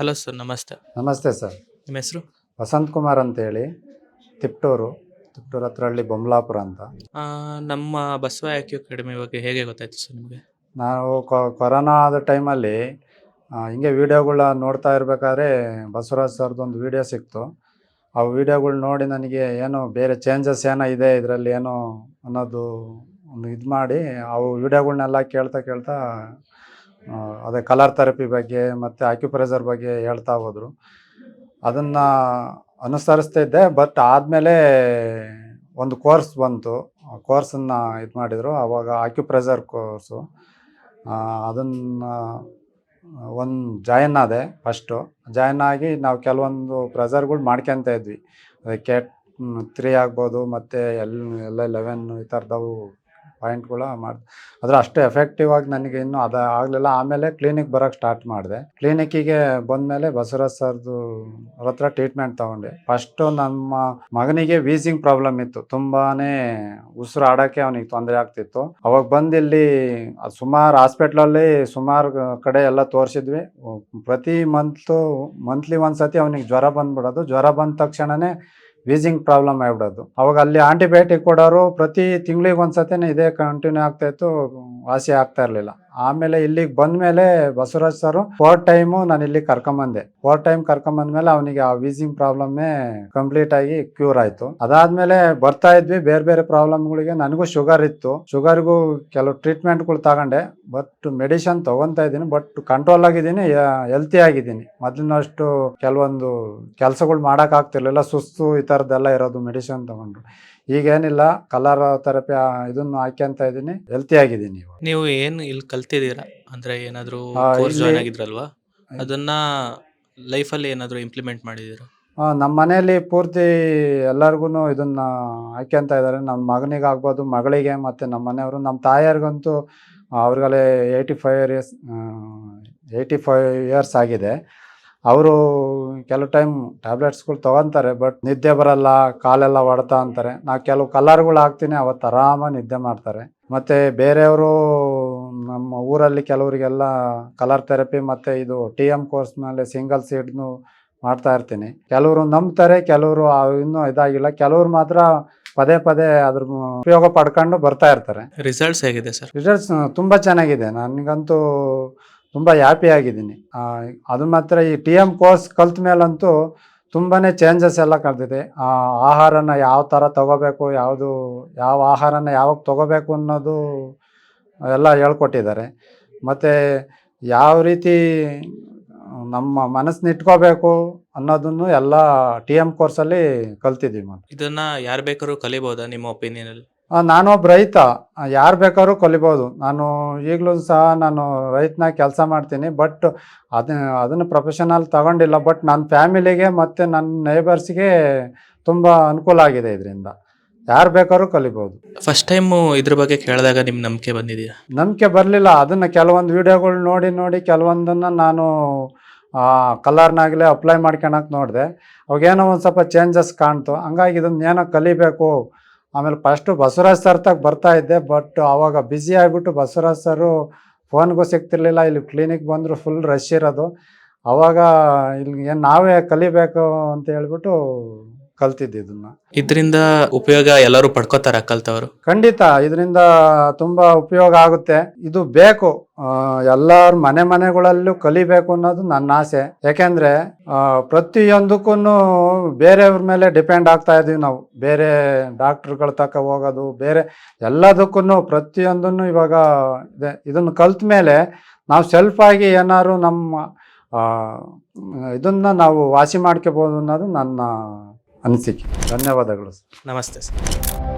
Hello sir, ನಮಸ್ತೆ. ನಮಸ್ತೆ sir. ನಿಮ್ಮ ಹೆಸರು? ವಸಂತ್ ಕುಮಾರ್ ಅಂತೇಳಿ, ತಿಪ್ಟೂರು ಹತ್ರ ಹಳ್ಳಿ, ಬೊಮ್ಮಲಾಪುರ ಅಂತ. ನಮ್ಮ ಬಸವ ಆಕ್ಯೂ ಅಕಾಡೆಮಿ ಬಗ್ಗೆ ಹೇಗೆ ಗೊತ್ತಾಯ್ತು ಸರ್ ನಿಮಗೆ? ನಾವು ಕೊರೋನಾದ ಟೈಮಲ್ಲಿ ಹಿಂಗೆ ವೀಡಿಯೋಗಳ ನೋಡ್ತಾ ಇರಬೇಕಾದ್ರೆ ಬಸವರಾಜ್ ಸರ್ದೊಂದು ವೀಡಿಯೋ ಸಿಕ್ತು. ಆ ವೀಡಿಯೋಗಳು ನೋಡಿ ನನಗೆ ಏನೋ ಬೇರೆ ಚೇಂಜಸ್ ಏನೋ ಇದೆ ಇದರಲ್ಲಿ ಏನೋ ಅನ್ನೋದು ಒಂದು ಇದು ಮಾಡಿ ಅವು ವೀಡಿಯೋಗಳ್ನೆಲ್ಲ ಕೇಳ್ತಾ ಅದೇ ಕಲರ್ ಥೆರಪಿ ಬಗ್ಗೆ ಮತ್ತು ಆಕ್ಯುಪ್ರೆಷರ್ ಬಗ್ಗೆ ಹೇಳ್ತಾ ಹೋದರು. ಅದನ್ನು ಅನುಸರಿಸ್ತಿದ್ದೆ. ಬಟ್ ಆದಮೇಲೆ ಒಂದು ಕೋರ್ಸ್ ಬಂತು. ಕೋರ್ಸನ್ನು ಇದು ಮಾಡಿದರು. ಆವಾಗ ಆಕ್ಯುಪ್ರೆಷರ್ ಕೋರ್ಸು ಅದನ್ನು ಒಂದು ಜಾಯಿನ್ ಆದೆ. ಫಸ್ಟು ಜಾಯಿನ್ ಆಗಿ ನಾವು ಕೆಲವೊಂದು ಪ್ರೆಷರ್ಗಳು ಮಾಡ್ಕೊತ ಇದ್ವಿ. ಅದಕ್ಕೆ 3 ಆಗ್ಬೋದು ಮತ್ತು ಎಲ್ಲ 11 ಈ ಥರದವು ಪಾಯಿಂಟ್ಗಳು ಆದರೆ ಅಷ್ಟು ಎಫೆಕ್ಟಿವ್ ಆಗಿ ನನಗೆ ಇನ್ನೂ ಅದು ಆಗಲಿಲ್ಲ. ಆಮೇಲೆ ಕ್ಲಿನಿಕ್ ಬರೋಕ್ಕೆ ಸ್ಟಾರ್ಟ್ ಮಾಡಿದೆ. ಕ್ಲಿನಿಕ್ಕಿಗೆ ಬಂದಮೇಲೆ ಬಸವರಾಜ್ ಸರ್ದು ಅವ್ರ ಹತ್ರ ಟ್ರೀಟ್ಮೆಂಟ್ ತೊಗೊಂಡೆ. ಫಸ್ಟು ನಮ್ಮ ಮಗನಿಗೆ ವೀಸಿಂಗ್ ಪ್ರಾಬ್ಲಮ್ ಇತ್ತು. ತುಂಬಾ ಉಸಿರು ಆಡೋಕ್ಕೆ ಅವನಿಗೆ ತೊಂದರೆ ಆಗ್ತಿತ್ತು. ಅವಾಗ ಬಂದು ಇಲ್ಲಿ ಸುಮಾರು ಹಾಸ್ಪಿಟ್ಲಲ್ಲಿ ಸುಮಾರು ಕಡೆ ಎಲ್ಲ ತೋರಿಸಿದ್ವಿ. ಪ್ರತಿ ಮಂತ್ಲಿ ಒಂದ್ಸತಿ ಅವನಿಗೆ ಜ್ವರ ಬಂದ್ಬಿಡೋದು. ಜ್ವರ ಬಂದ ತಕ್ಷಣವೇ ವೀಸಿಂಗ್ ಪ್ರಾಬ್ಲಮ್ ಆಗಿಬಿಡೋದು. ಅವಾಗ ಅಲ್ಲಿ ಆಂಟಿಬಯೋಟಿಕ್ ಕೊಡೋರು. ಪ್ರತಿ ತಿಂಗಳಿಗೆ ಒಂದ್ಸತಿನೇ ಇದೇ ಕಂಟಿನ್ಯೂ ಆಗ್ತಾಯಿತ್ತು, ವಾಸಿ ಆಗ್ತಾ ಇರಲಿಲ್ಲ. ಆಮೇಲೆ ಇಲ್ಲಿಗೆ ಬಂದಮೇಲೆ ಬಸವರಾಜ್ ಸರು 4 ಟೈಮು ನಾನು ಇಲ್ಲಿಗೆ ಕರ್ಕೊಂಬಂದೆ. 4 ಟೈಮ್ ಕರ್ಕೊಂಬಂದ್ಮೇಲೆ ಅವನಿಗೆ ಆ ವೀಸಿಂಗ್ ಪ್ರಾಬ್ಲಮ್ಮೇ ಕಂಪ್ಲೀಟ್ ಆಗಿ ಕ್ಯೂರ್ ಆಯಿತು. ಅದಾದಮೇಲೆ ಬರ್ತಾ ಇದ್ವಿ ಬೇರೆ ಪ್ರಾಬ್ಲಮ್ಗಳಿಗೆ. ನನಗೂ ಶುಗರ್ ಇತ್ತು. ಶುಗರ್ಗೂ ಕೆಲವು ಟ್ರೀಟ್ಮೆಂಟ್ಗಳು ತಗೊಂಡೆ. ಬಟ್ ಮೆಡಿಷನ್ ತೊಗೊತಾ ಇದ್ದೀನಿ. ಬಟ್ ಕಂಟ್ರೋಲ್ ಆಗಿದ್ದೀನಿ, ಹೆಲ್ತಿ ಆಗಿದ್ದೀನಿ. ಮೊದಲಿನಷ್ಟು ಕೆಲವೊಂದು ಕೆಲಸಗಳು ಮಾಡೋಕ್ಕಾಗ್ತಿರ್ಲಿಲ್ಲ. ಸುಸ್ತು ಈ ಥರದ್ದೆಲ್ಲ ಇರೋದು ಮೆಡಿಷನ್ ತೊಗೊಂಡ್ರು. ಈಗೇನಿಲ್ಲ, ಕಲರ್ ಥೆರಪಿ ಇದನ್ನು ಹಾಕ್ಯಂತ ಇದ್ದೀನಿ, ಹೆಲ್ತಿ ಆಗಿದ್ದೀನಿ. ನೀವು ಏನು ಇಲ್ಲಿ ಕಲ್ತಿದ್ದೀರಾ ಅಂದರೆ ಏನಾದರೂ ಕೋರ್ಸ್ ಜಾಯ್ನ್ ಆಗಿದ್ರಲ್ವಾ, ಅದನ್ನ ಲೈಫಲ್ಲಿ ಏನಾದರೂ ಇಂಪ್ಲಿಮೆಂಟ್ ಮಾಡಿದ್ದೀರಾ? ನಮ್ಮ ಮನೆಯಲ್ಲಿ ಪೂರ್ತಿ ಎಲ್ಲರಿಗೂ ಇದನ್ನು ಹಾಕ್ಯಂತ ಇದ್ದಾರೆ. ನನ್ನ ಮಗನಿಗಾಗ್ಬೋದು, ಮಗಳಿಗೆ, ಮತ್ತು ನಮ್ಮ ಮನೆಯವರು. ನಮ್ಮ ತಾಯಿಯರಿಗಂತೂ ಅವ್ರಿಗಲೇ 85 ಇಯರ್ಸ್ ಆಗಿದೆ. ಅವರು ಕೆಲವು ಟೈಮ್ ಟ್ಯಾಬ್ಲೆಟ್ಸ್ಗಳು ತೊಗೊತಾರೆ. ಬಟ್ ನಿದ್ದೆ ಬರಲ್ಲ, ಕಾಲೆಲ್ಲ ಹೊಡ್ತಾ ಅಂತಾರೆ. ನಾವು ಕೆಲವು ಕಲರ್ಗಳು ಹಾಕ್ತೀನಿ, ಅವತ್ತು ಆರಾಮಾಗಿ ನಿದ್ದೆ ಮಾಡ್ತಾರೆ. ಮತ್ತು ಬೇರೆಯವರು ನಮ್ಮ ಊರಲ್ಲಿ ಕೆಲವರಿಗೆಲ್ಲ ಕಲರ್ ಥೆರಪಿ ಮತ್ತು ಇದು TM ಕೋರ್ಸ್ ಮೇಲೆ ಸಿಂಗಲ್ ಸೀಡ್ನು ಮಾಡ್ತಾ ಇರ್ತೀನಿ. ಕೆಲವರು ನಂಬ್ತಾರೆ, ಕೆಲವರು ಇನ್ನೂ ಇದಾಗಿಲ್ಲ. ಕೆಲವರು ಮಾತ್ರ ಪದೇ ಅದ್ರ ಉಪಯೋಗ ಪಡ್ಕೊಂಡು ಬರ್ತಾ ಇರ್ತಾರೆ. ರಿಸಲ್ಟ್ಸ್ ಹೇಗಿದೆ ಸರ್? ರಿಸಲ್ಟ್ಸ್ ತುಂಬ ಚೆನ್ನಾಗಿದೆ. ನನಗಂತೂ ತುಂಬ ಹ್ಯಾಪಿ ಆಗಿದ್ದೀನಿ. ಅದು ಮಾತ್ರ ಈ TM ಕೋರ್ಸ್ ಕಲ್ತ ಮೇಲಂತೂ ತುಂಬಾ ಚೇಂಜಸ್ ಎಲ್ಲ ಕಳೆದಿದೆ. ಆಹಾರನ ಯಾವ ಥರ ತೊಗೋಬೇಕು, ಯಾವ ಆಹಾರನ ಯಾವಾಗ ತೊಗೋಬೇಕು ಅನ್ನೋದು ಎಲ್ಲ ಹೇಳ್ಕೊಟ್ಟಿದ್ದಾರೆ. ಮತ್ತು ಯಾವ ರೀತಿ ನಮ್ಮ ಮನಸ್ಸನ್ನ ಇಟ್ಕೋಬೇಕು ಅನ್ನೋದನ್ನು ಎಲ್ಲ TM ಕೋರ್ಸಲ್ಲಿ ಕಲ್ತಿದ್ದೀವಿ. ಇದನ್ನು ಯಾರು ಬೇಕಾದ್ರೂ ಕಲಿಬೋದಾ ನಿಮ್ಮ ಒಪಿನಿಯನಲ್ಲಿ? ನಾನೊಬ್ಬ ರೈತ, ಯಾರು ಬೇಕಾದ್ರೂ ಕಲಿಬೋದು. ನಾನು ಈಗಲೂ ಸಹ ನಾನು ರೈತನಾಗಿ ಕೆಲಸ ಮಾಡ್ತೀನಿ. ಬಟ್ ಅದನ್ನು ಪ್ರೊಫೆಷನಲ್ ತಗೊಂಡಿಲ್ಲ. ಬಟ್ ನನ್ನ ಫ್ಯಾಮಿಲಿಗೆ ಮತ್ತು ನನ್ನ ನೇಬರ್ಸ್ಗೆ ತುಂಬ ಅನುಕೂಲ ಆಗಿದೆ. ಇದರಿಂದ ಯಾರು ಬೇಕಾದ್ರೂ ಕಲಿಬೋದು. ಫಸ್ಟ್ ಟೈಮು ಇದ್ರ ಬಗ್ಗೆ ಕೇಳಿದಾಗ ನಿಮ್ಮ ನಂಬಿಕೆ ಬಂದಿದೆಯಾ? ನಂಬಿಕೆ ಬರಲಿಲ್ಲ. ಅದನ್ನು ಕೆಲವೊಂದು ವೀಡಿಯೋಗಳು ನೋಡಿ ಕೆಲವೊಂದನ್ನು ನಾನು ಕಲರ್ನಾಗಲೇ ಅಪ್ಲೈ ಮಾಡ್ಕೊಳಕ್ಕೆ ನೋಡಿದೆ. ಅವಾಗೇನೋ ಒಂದು ಸ್ವಲ್ಪ ಚೇಂಜಸ್ ಕಾಣ್ತು. ಹಂಗಾಗಿ ಇದನ್ನು ಏನೋ ಕಲಿಬೇಕು. ಆಮೇಲೆ ಫಸ್ಟು ಬಸವರಾಜ್ ಸರ್ ತಗ ಬರ್ತಾ ಇದ್ದೆ. ಬಟ್ ಆವಾಗ ಬ್ಯುಸಿ ಆಗಿಬಿಟ್ಟು ಬಸವರಾಜ್ ಸರು ಫೋನ್ಗೂ ಸಿಗ್ತಿರ್ಲಿಲ್ಲ. ಇಲ್ಲಿ ಕ್ಲಿನಿಕ್ ಬಂದರು ಫುಲ್ ರಶ್ ಇರೋದು. ಆವಾಗ ಇಲ್ಲಿ ಏನು ನಾವೇ ಕಲಿಬೇಕು ಅಂತ ಹೇಳ್ಬಿಟ್ಟು ಕಲ್ತಿದ್ದು ಇದನ್ನು. ಇದರಿಂದ ಉಪಯೋಗ ಎಲ್ಲರೂ ಪಡ್ಕೋತಾರ ಕಲ್ತವರು? ಖಂಡಿತ ಇದರಿಂದ ತುಂಬ ಉಪಯೋಗ ಆಗುತ್ತೆ. ಇದು ಬೇಕು, ಎಲ್ಲರ ಮನೆಗಳಲ್ಲೂ ಕಲಿಬೇಕು ಅನ್ನೋದು ನನ್ನ ಆಸೆ. ಯಾಕೆಂದರೆ ಪ್ರತಿಯೊಂದಕ್ಕೂ ಬೇರೆಯವ್ರ ಮೇಲೆ ಡಿಪೆಂಡ್ ಆಗ್ತಾ ಇದ್ದೀವಿ ನಾವು. ಬೇರೆ ಡಾಕ್ಟ್ರುಗಳ ತನಕ ಹೋಗೋದು, ಬೇರೆ ಎಲ್ಲದಕ್ಕೂ ಪ್ರತಿಯೊಂದನ್ನು ಇವಾಗ ಇದೆ. ಇದನ್ನು ಕಲ್ತ ಮೇಲೆ ನಾವು ಸೆಲ್ಫಾಗಿ ಏನಾದ್ರು ನಮ್ಮ ಇದನ್ನು ನಾವು ವಾಸಿ ಮಾಡ್ಕೋಬೋದು ಅನ್ನೋದು ನನ್ನ ಅನಿಸಿಕೆ. ಧನ್ಯವಾದಗಳು. ನಮಸ್ತೆ ಸರ್.